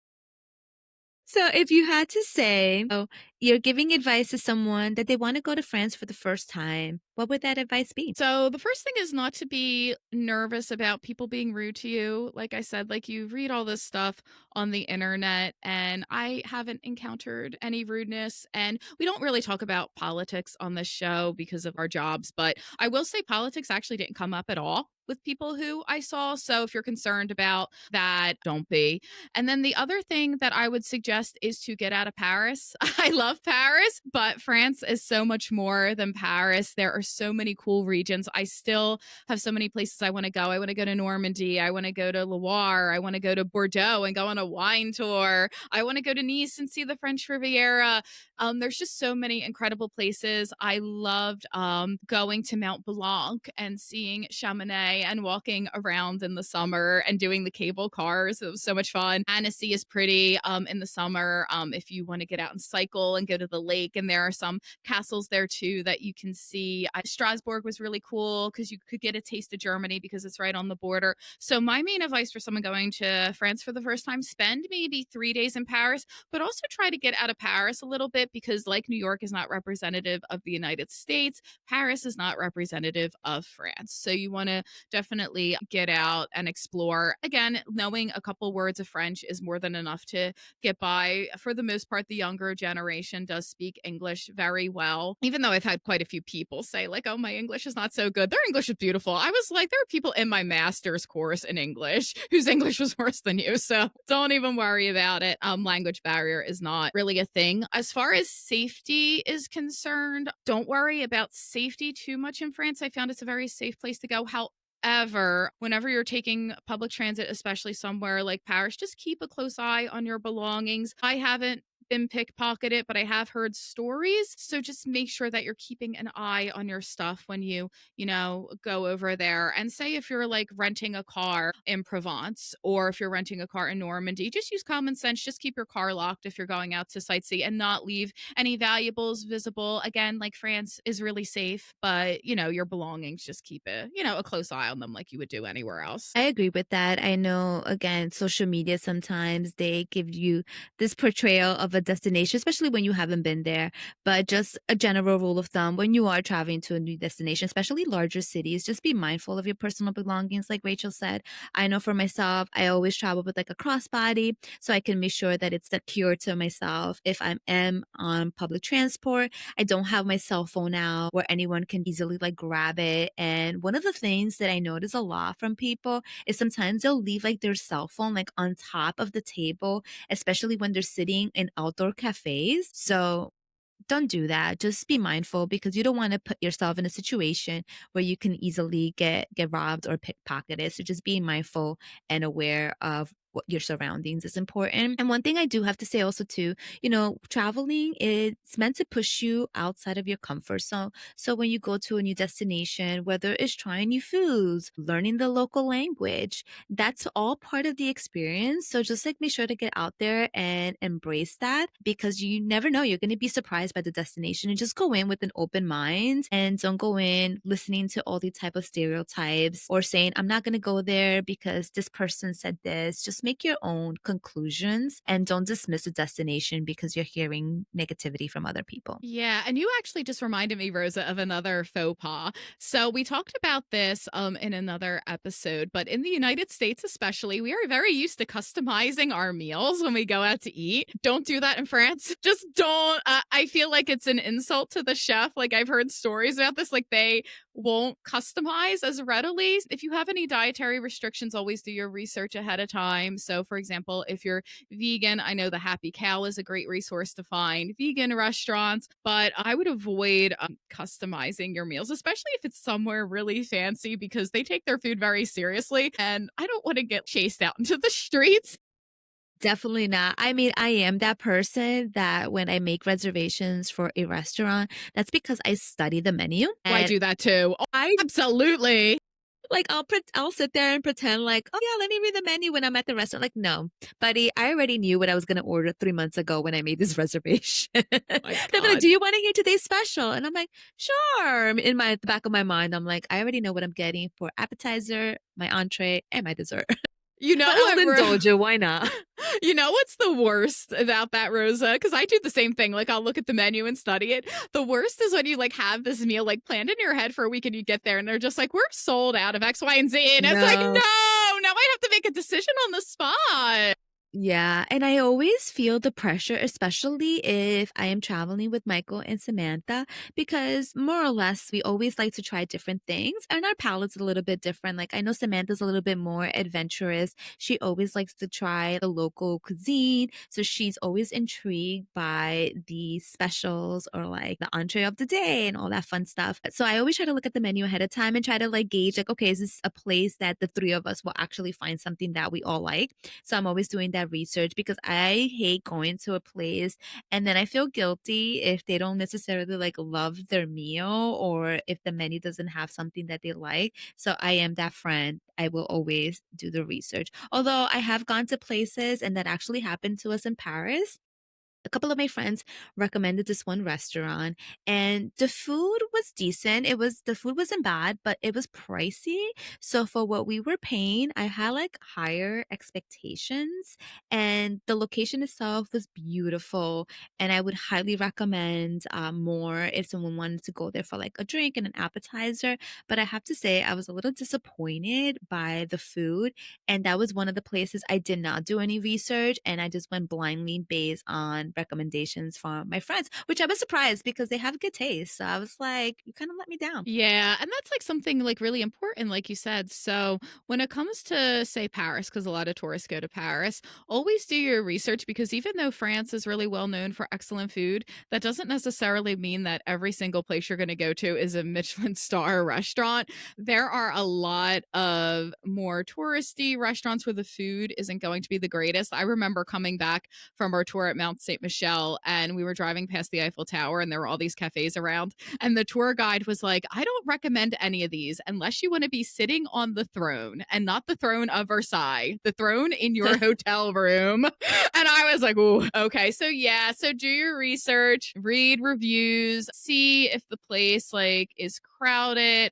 So if you had to say, oh, you're giving advice to someone that they want to go to France for the first time, what would that advice be?
So the first thing is not to be nervous about people being rude to you. Like I said, like you read all this stuff on the internet and I haven't encountered any rudeness and we don't really talk about politics on this show because of our jobs, but I will say politics actually didn't come up at all with people who I saw. So if you're concerned about that, don't be. And then the other thing that I would suggest is to get out of Paris. I love Paris, but France is so much more than Paris. There are so many cool regions. I still have so many places I want to go. I want to go to Normandy. I want to go to Loire. I want to go to Bordeaux and go on a wine tour. I want to go to Nice and see the French Riviera. There's just so many incredible places. I loved going to Mount Blanc and seeing Chamonix and walking around in the summer and doing the cable cars. It was so much fun. Annecy is pretty in the summer if you want to get out and cycle and go to the lake. And there are some castles there too that you can see. Strasbourg was really cool because you could get a taste of Germany because it's right on the border. So my main advice for someone going to France for the first time, spend maybe 3 days in Paris, but also try to get out of Paris a little bit because like New York is not representative of the United States, Paris is not representative of France. So you want to definitely get out and explore. Again, knowing a couple words of French is more than enough to get by. For the most part, the younger generation destination does speak English very well. Even though I've had quite a few people say, like, oh, my English is not so good. Their English is beautiful. I was like, there are people in my master's course in English whose English was worse than you. So don't even worry about it. Language barrier is not really a thing. As far as safety is concerned, don't worry about safety too much in France. I found it's a very safe place to go. However, whenever you're taking public transit, especially somewhere like Paris, just keep a close eye on your belongings. I haven't been pickpocketed, but I have heard stories. So just make sure that you're keeping an eye on your stuff when you go over there. And say if you're like renting a car in Provence or if you're renting a car in Normandy, just use common sense. Just keep your car locked if you're going out to sightsee and not leave any valuables visible. Again, like France is really safe, but your belongings, just keep a close eye on them like you would do anywhere else.
I agree with that. I know, again, social media sometimes they give you this portrayal of a destination, especially when you haven't been there. But just a general rule of thumb when you are traveling to a new destination, especially larger cities, just be mindful of your personal belongings, like Rachel said. I know for myself, I always travel with like a crossbody so I can make sure that it's secure to myself. If I am on public transport, I don't have my cell phone out where anyone can easily like grab it. And one of the things that I notice a lot from people is sometimes they'll leave like their cell phone like on top of the table, especially when they're sitting in outdoor cafes. So don't do that. Just be mindful because you don't want to put yourself in a situation where you can easily get robbed or pickpocketed. So just being mindful and aware of what your surroundings is important. And one thing I do have to say also too, traveling it's meant to push you outside of your comfort zone. So when you go to a new destination, whether it's trying new foods, learning the local language, that's all part of the experience. So just like make sure to get out there and embrace that because you never know. You're going to be surprised by the destination and just go in with an open mind and don't go in listening to all these type of stereotypes or saying, I'm not going to go there because this person said this. Just make your own conclusions and don't dismiss a destination because you're hearing negativity from other people.
Yeah, and you actually just reminded me, Rosa, of another faux pas. So we talked about this in another episode, but in the United States, especially, we are very used to customizing our meals when we go out to eat. Don't do that in France. Just don't. I feel like it's an insult to the chef. Like I've heard stories about this. Like they won't customize as readily. If you have any dietary restrictions, always do your research ahead of time. So, for example, if you're vegan, I know the Happy Cow is a great resource to find vegan restaurants, but I would avoid customizing your meals, especially if it's somewhere really fancy because they take their food very seriously. And I don't want to get chased out into the streets.
Definitely not. I mean, I am that person that when I make reservations for a restaurant, that's because I study the menu
Oh, I
and
do that too. Oh,
I
absolutely.
like I'll sit there and pretend like, oh yeah, let me read the menu when I'm at the restaurant. Like, no, buddy, I already knew what I was gonna order 3 months ago when I made this reservation.
My
They're like,
God.
do you want to hear today's special? And I'm like, sure. In the back of my mind, I'm like, I already know what I'm getting for appetizer, my entree, and my dessert.
You know
But I'll
what,
indulge you. Why not?
You know what's the worst about that, Rosa? Because I do the same thing. Like I'll look at the menu and study it. The worst is when you like have this meal like planned in your head for a week and you get there and they're just like, we're sold out of X, Y, and Z. And it's like, no,
No.
now I have to make a decision on the spot.
Yeah, and I always feel the pressure, especially if I am traveling with Michael and Samantha, because more or less we always like to try different things, and our palate's a little bit different. Like I know Samantha's a little bit more adventurous. She always likes to try the local cuisine, so she's always intrigued by the specials or like the entree of the day and all that fun stuff. So I always try to look at the menu ahead of time and try to like gauge like, okay, is this a place that the three of us will actually find something that we all like? So I'm always doing that research because I hate going to a place and then I feel guilty if they don't necessarily like love their meal or if the menu doesn't have something that they like. So I am that friend. I will always do the research. Although I have gone to places and that actually happened to us in Paris. A couple of my friends recommended this one restaurant and the food was decent. The food wasn't bad, but it was pricey. So for what we were paying, I had like higher expectations and the location itself was beautiful. And I would highly recommend more if someone wanted to go there for like a drink and an appetizer. But I have to say, I was a little disappointed by the food. And that was one of the places I did not do any research and I just went blindly based on recommendations from my friends, which I was surprised because they have good taste. So I was like, you kind of let me down.
Yeah, and that's like something like really important, like you said. So when it comes to say Paris, because a lot of tourists go to Paris, always do your research because even though France is really well known for excellent food, that doesn't necessarily mean that every single place you're going to go to is a Michelin star restaurant. There are a lot of more touristy restaurants where the food isn't going to be the greatest. I remember coming back from our tour at Mount St. Michel and we were driving past the Eiffel Tower and there were all these cafes around and the tour guide was like, I don't recommend any of these unless you want to be sitting on the throne and not the throne of Versailles, the throne in your hotel room. And I was like, oh, okay. So yeah, so do your research, read reviews, see if the place like is crowded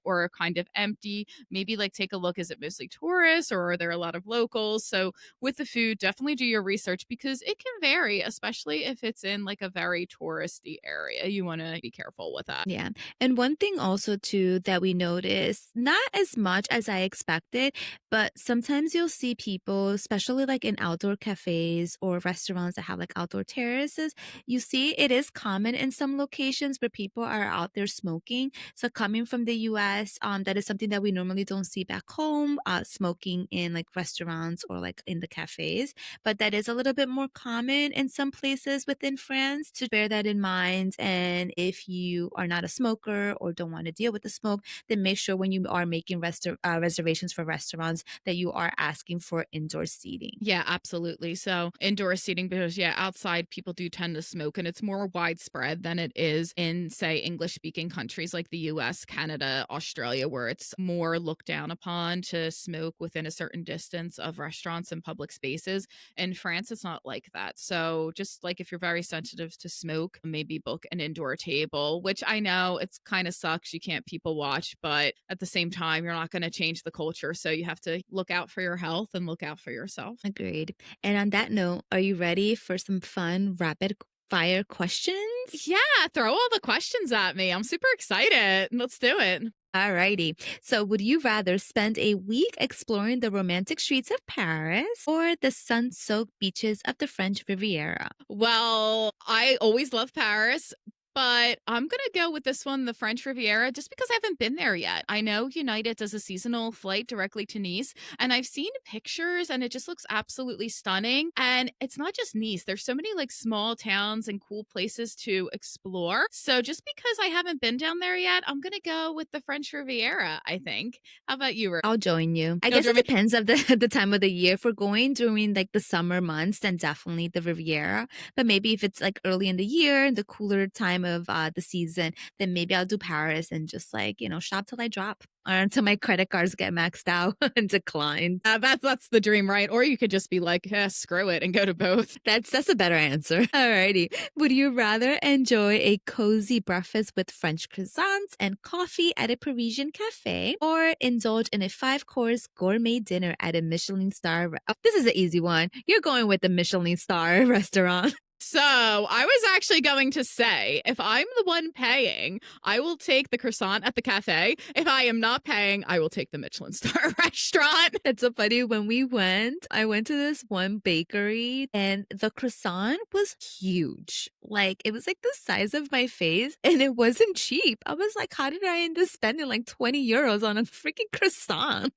or kind of empty. Maybe like take a look, is it mostly tourists or are there a lot of locals? So with the food, definitely do your research because it can vary, especially if it's in like a very touristy area. You want to be careful with that.
Yeah. And one thing also too that we notice, not as much as I expected, but sometimes you'll see people, especially like in outdoor cafes or restaurants that have like outdoor terraces, you see it is common in some locations where people are out there smoking. So coming from the US, that is something that we normally don't see back home, smoking in like restaurants or like in the cafes. But that is a little bit more common in some places within France, to bear that in mind. And if you are not a smoker or don't want to deal with the smoke, then make sure when you are making reservations for restaurants that you are asking for indoor seating.
Yeah, absolutely. So indoor seating, because yeah, outside people do tend to smoke and it's more widespread than it is in, say, English speaking countries like the US, Canada, Australia, where it's more looked down upon to smoke within a certain distance of restaurants and public spaces. In France, it's not like that. So just like if you're very sensitive to smoke, maybe book an indoor table, which I know it's kind of sucks. You can't people watch, but at the same time, you're not going to change the culture. So you have to look out for your health and look out for yourself.
Agreed. And on that note, are you ready for some fun rapid fire questions?
Yeah, throw all the questions at me. I'm super excited. Let's do it.
Alrighty. So, would you rather spend a week exploring the romantic streets of Paris or the sun soaked beaches of the French Riviera?
Well, I always love Paris, but I'm going to go with this one, the French Riviera, just because I haven't been there yet. I know United does a seasonal flight directly to Nice, and I've seen pictures and it just looks absolutely stunning. And it's not just Nice, there's so many like small towns and cool places to explore. So just because I haven't been down there yet, I'm going to go with the French Riviera, I think. How about you, Ro?
I'll join you. I
You'll
guess
join
it
me?
depends of the the time of the year. If we're going during like the summer months, then definitely the Riviera. But maybe if it's like early in the year, the cooler time of the season, then maybe I'll do Paris and just like, shop till I drop or until my credit cards get maxed out and declined.
That's the dream, right? Or you could just be like, screw it and go to both.
That's a better answer. Alrighty. Would you rather enjoy a cozy breakfast with French croissants and coffee at a Parisian cafe or indulge in a 5-course gourmet dinner at a Michelin star? This is an easy one. You're going with the Michelin star restaurant.
So I was actually going to say, if I'm the one paying, I will take the croissant at the cafe. If I am not paying, I will take the Michelin star restaurant.
It's so funny. When I went to this one bakery and the croissant was huge. Like it was like the size of my face and it wasn't cheap. I was like, how did I end up spending like 20 euros on a freaking croissant?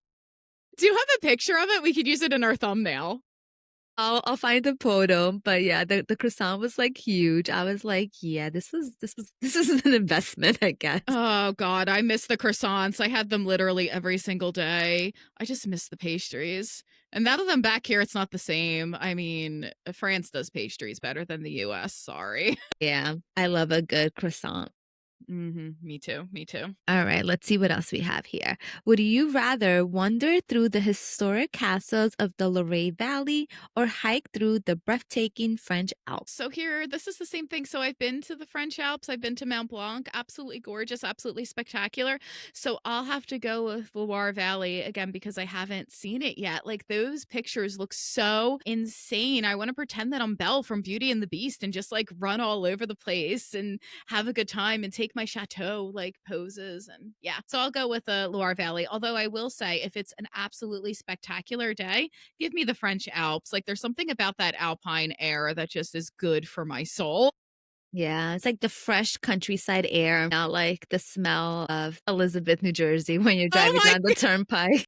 Do you have a picture of it? We could use it in our thumbnail.
I'll find the photo, but yeah, the croissant was like huge. I was like, yeah, this is an investment, I guess.
Oh God, I miss the croissants. I had them literally every single day. I just miss the pastries. And now that I'm back here, it's not the same. I mean, France does pastries better than the US. Sorry.
Yeah, I love a good croissant.
Me too. Me too.
All right, let's see what else we have here. Would you rather wander through the historic castles of the Loire Valley or hike through the breathtaking French Alps?
So here, this is the same thing. So I've been to the French Alps. I've been to Mount Blanc. Absolutely gorgeous, absolutely spectacular. So I'll have to go with Loire Valley again because I haven't seen it yet. Like those pictures look so insane. I want to pretend that I'm Belle from Beauty and the Beast and just like run all over the place and have a good time and take take my chateau like poses. And yeah, so I'll go with the Loire Valley. Although I will say, if it's an absolutely spectacular day, give me the French Alps. Like there's something about that alpine air that just is good for my soul.
Yeah, it's like the fresh countryside air, not like the smell of Elizabeth, New Jersey when you're
Oh
driving
my
down the turnpike.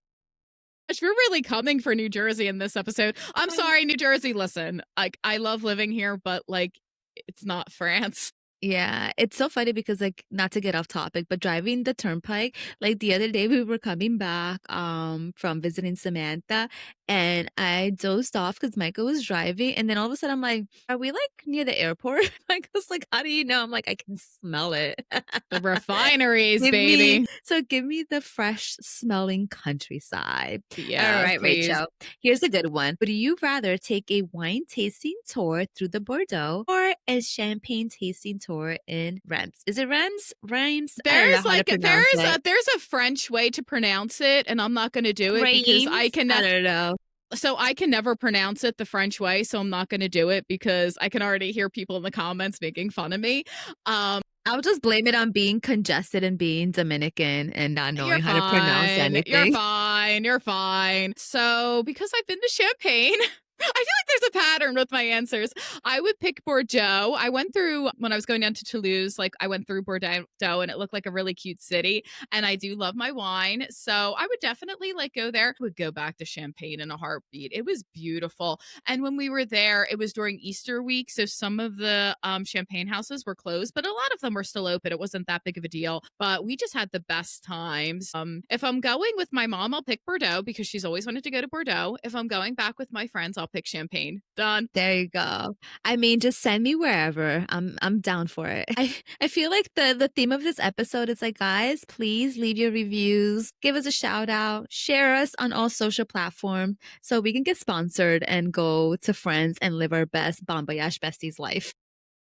gosh, we're really coming for New Jersey in this episode. I'm
I
sorry, New Jersey. Listen, like I love living here, but like it's not France.
Yeah, it's so funny because like not to get off topic, but driving the turnpike, like the other day we were coming back from visiting Samantha and I dozed off because Michael was driving and then all of a sudden I'm like, are we like near the airport? Michael's like, how do you know? I'm like, I can smell it.
The refineries, baby.
Give me the fresh smelling countryside. All
Yeah,
right,
please.
Rachel. Here's a good one. Would you rather take a wine tasting tour through the Bordeaux or a champagne tasting tour in Reims? Is it Reims? Reims? I don't know how to pronounce it.
There's a French way to pronounce it, and I'm not going to do it because
Reims? I don't know.
so I can never pronounce it the French way, so I'm not going to do it because I can already hear people in the comments making fun of me.
I'll just blame it on being congested and being Dominican and not knowing how to pronounce anything.
You're fine. You're fine. So, because I've been to Champagne, I feel like there's a pattern with my answers. I would pick Bordeaux. I went through, when I was going down to Toulouse, like I went through Bordeaux and it looked like a really cute city. And I do love my wine. So I would definitely like go there. I would go back to Champagne in a heartbeat. It was beautiful. And when we were there, it was during Easter week. So some of the champagne houses were closed, but a lot of them were still open. It wasn't that big of a deal. But we just had the best times. If I'm going with my mom, I'll pick Bordeaux because she's always wanted to go to Bordeaux. If I'm going back with my friends, I'll pick Champagne. Done.
There you go. I mean, just send me wherever. I'm down for it. I feel like the theme of this episode is like, guys, please leave your reviews, give us a shout out, share us on all social platforms so we can get sponsored and go to France and live our best Bon Voyage Besties life.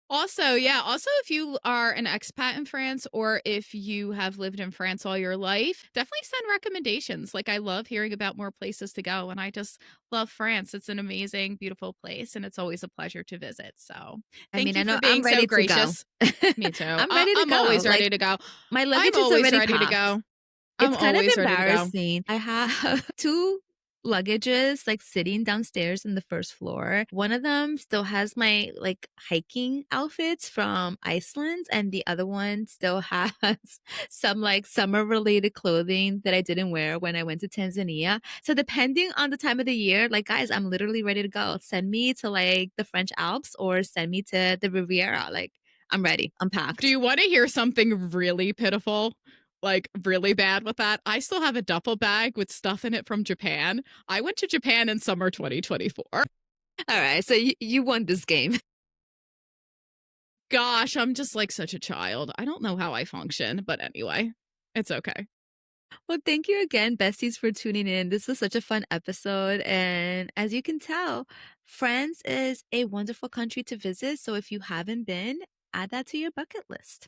Also, if you are an expat in France or if you have lived in France all your life, definitely send recommendations. Like I love hearing about more places to go and I just love France. It's an amazing, beautiful place and it's always a pleasure to visit. So thank you
I know
for
I'm
being so
ready to go.
gracious. Me too.
I'm ready to
I'm
go.
always ready to go.
My luggage
I'm
is
always
already
ready to
packed.
go. I'm
It's kind of
always ready to go.
embarrassing. I have two luggages like sitting downstairs in the first floor. One of them still has my like hiking outfits from Iceland and the other one still has some like summer related clothing that I didn't wear when I went to Tanzania. So depending on the time of the year, like guys, I'm literally ready to go. Send me to like the French Alps or send me to the Riviera. Like I'm ready. I'm packed.
Do you want to hear something really pitiful? Like really bad with that? I still have a duffel bag with stuff in it from Japan. I went to Japan in summer 2024.
All right. So you won this game.
Gosh, I'm just like such a child. I don't know how I function, but anyway, it's okay.
Well, thank you again, besties, for tuning in. This was such a fun episode. And as you can tell, France is a wonderful country to visit. So if you haven't been, add that to your bucket list.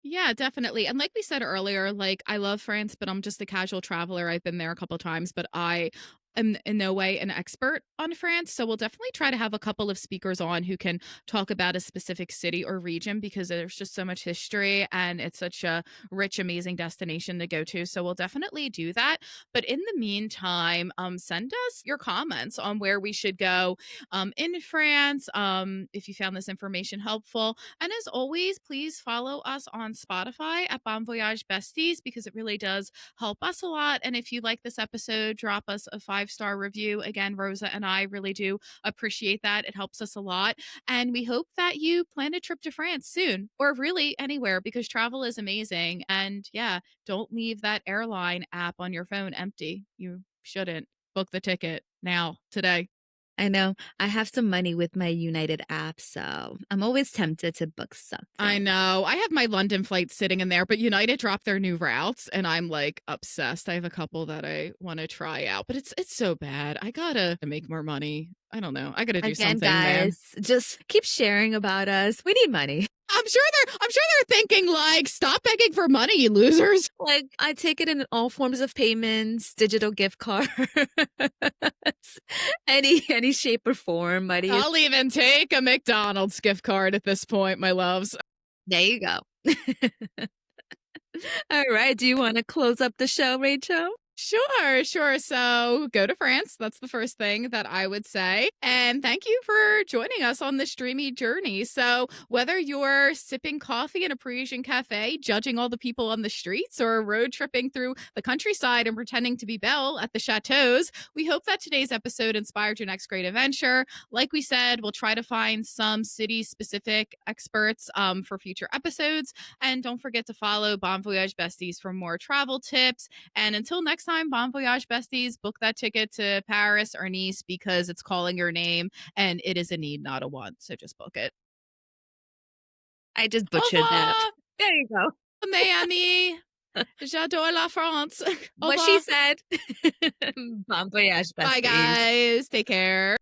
Yeah, definitely. And like we said earlier, like I love France, but I'm just a casual traveler. I've been there a couple times, but I am in no way an expert on France. So we'll definitely try to have a couple of speakers on who can talk about a specific city or region because there's just so much history and it's such a rich, amazing destination to go to. So we'll definitely do that. But in the meantime, send us your comments on where we should go in France. If you found this information helpful. And as always, please follow us on Spotify at Bon Voyage Besties because it really does help us a lot. And if you like this episode, drop us a 5-star review. Again, Rosa and I really do appreciate that. It helps us a lot. And we hope that you plan a trip to France soon or really anywhere because travel is amazing. And yeah, don't leave that airline app on your phone empty. You shouldn't. Book the ticket now, today.
I know I have some money with my United app, so I'm always tempted to book something.
I know. I have my London flight sitting in there, but United dropped their new routes and I'm like obsessed. I have a couple that I want to try out, but it's so bad. I gotta make more money. I don't know. I gotta do
Again,
something,
guys,
man.
just keep sharing about us. We need money.
I'm sure they're thinking like, stop begging for money, you losers.
Like I take it in all forms of payments, digital gift cards, any shape or form, buddy.
I'll even take a McDonald's gift card at this point, my loves.
There you go. All right. Do you want to close up the show, Rachel?
Sure, sure. So go to France. That's the first thing that I would say. And thank you for joining us on this dreamy journey. So, whether you're sipping coffee in a Parisian cafe, judging all the people on the streets, or road tripping through the countryside and pretending to be Belle at the chateaus, we hope that today's episode inspired your next great adventure. Like we said, we'll try to find some city specific experts for future episodes. And don't forget to follow Bon Voyage Besties for more travel tips. And until next time, Bon Voyage Besties, book that ticket to Paris or Nice because it's calling your name and it is a need, not a want. So just book it.
I just
Au
butchered that.
revoir,
There you go.
mes amis. J'adore la France. Au
What she
revoir.
said. Bon voyage,
Bye,
besties.
guys. Take care.